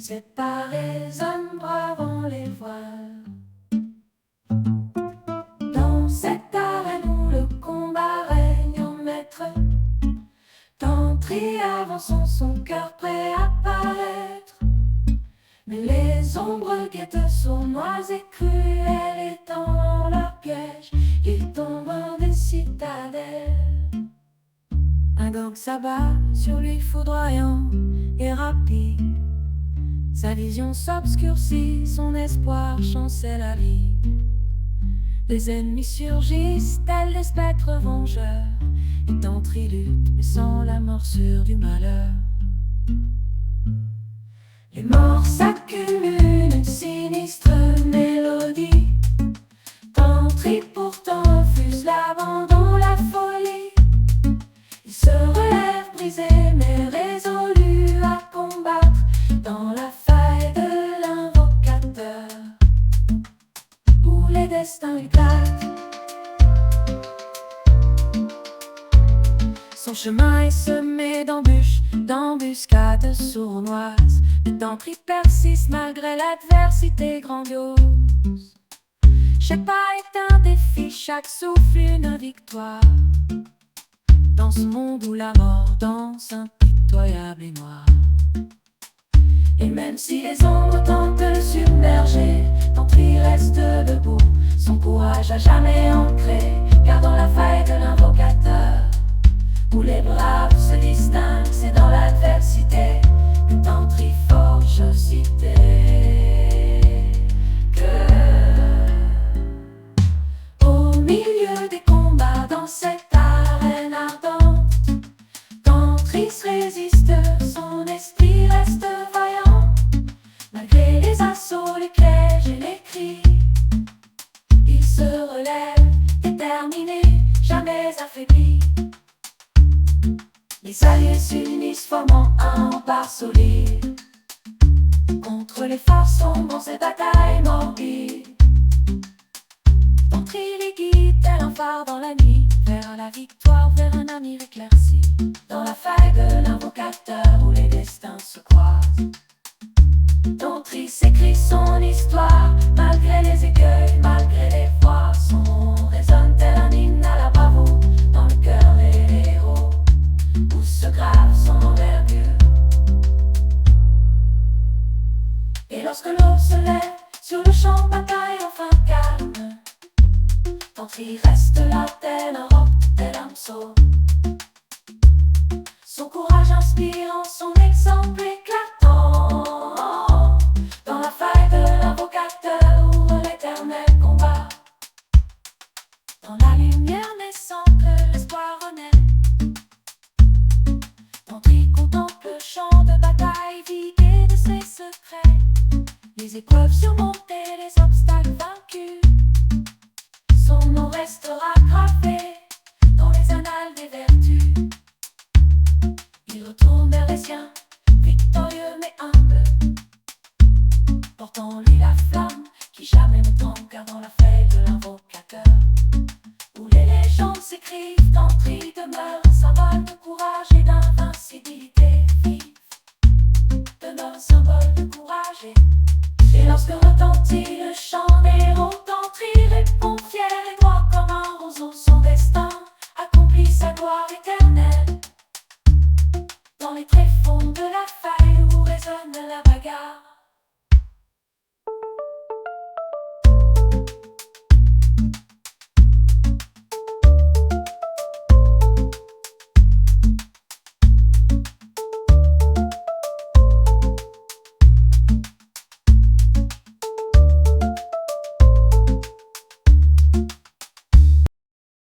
Séparés, hommes bravant les voiles. Dans cette arène où le combat règne en maître, Tantri avançant son cœur prêt à paraître. Mais les ombres guettent sournoises et cruelles, et dans leur piège, ils tombent en des citadelles. Un gang s'abat sur lui foudroyant et rapide. Sa vision s'obscurcit, son espoir chancelle la vie. Des ennemis surgissent, tels des spectres vengeurs, et Tantri lutte, mais sans la morsure du malheur. Les morts s'accumulent, une sinistre mélodie. Tantri pourtant refuse l'abandon, la folie. Il se relève brisé mais résolu à combattre dans la faille de l'invocateur, où les destins éclatent. Son chemin est semé d'embûches, d'embuscades sournoises. Mais Tantri persiste malgré l'adversité grandiose. Chaque pas est un défi, chaque souffle une victoire. Dans ce monde où la mort danse impitoyable et noire. Et même si les ombres tentent de le submerger, Tantri reste debout, son courage à jamais ancré, gardant la faille de l'invocateur. Où les braves se distinguent, c'est dans l'adversité que Tantri forge cité. Au milieu des combats, dans cette arène ardente, Tantri se résiste, son esprit reste vaillant. Malgré les assauts, les pièges et les cris, il se relève, déterminé, jamais affaibli. Les alliés s'unissent, formant un rempart solide contre les forces sombres dans ces batailles morbides. Tantri les guide tel un phare dans la nuit, vers la victoire, vers un avenir éclairci. Dans la faille de l'invocateur où les destins se croisent, Tantri s'écrit son histoire, malgré les écueils, malgré les voix. Son nom résonne tel un hymne à la bravoure, dans le cœur des héros, où se grave son envergure. Et lorsque l'eau se lève sur le champ de bataille enfin calme, Tantri reste là tel un roc, tel un psaume. Son courage inspirant, son exemple éclatant. Dans la faille de l'invocateur où l'éternel combat, dans la lumière naissante que l'espoir renaît, Tantri contemple le champ de bataille vidé de ses secrets. Les épreuves surmontées, les obstacles vaincus, son nom restera gravé dans les annales des vertus. Il retourne vers les siens, victorieux mais humble, portant en lui la flamme qui jamais ne tombe, gardant la faille de l'invocateur. Où les légendes s'écrivent, Tantri demeure un symbole de courage et d'invincibilité vive. Demeure un symbole de courage et lorsque retentit le chant des héros, Tantri répond fier et droit comme un roseau. Son destin accomplit sa gloire éternelle, dans les tréfonds de la faille où résonne la bagarre.